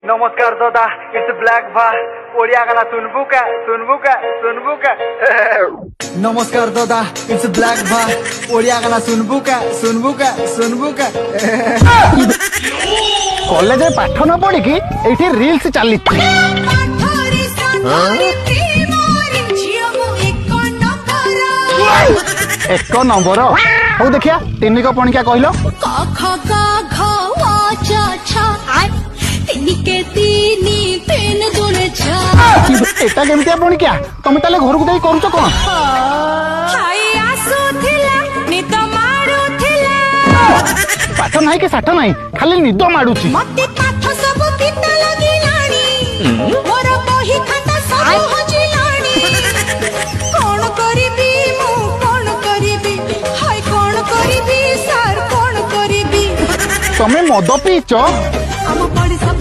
नमस्कार दादा, it's black भा ओडिया गाना सुनबू का सुनबू का सुनबू का। नमस्कार दादा, इट्स ब्लैक भा ओडिया गाना सुनबू का सुनबू का सुनबू का। कॉलेज में पाठ न पढ़ी कि एठी रील्स चली एक नंबर हो देखिया तीन को पणिका कहलो एटा केमितिया पणिका तमे ताले घर को जाई करूछ कोन पाठ नाही के साठ नाही खाली निद माडुची मते पाठ सब पिता लागिलाणी मोर बही खाता सब हजिलाणी कोन करिबी मु कोन करिबी हाय कोन करिबी सर कोन करिबी तमे मद पीच हम पड़ी सब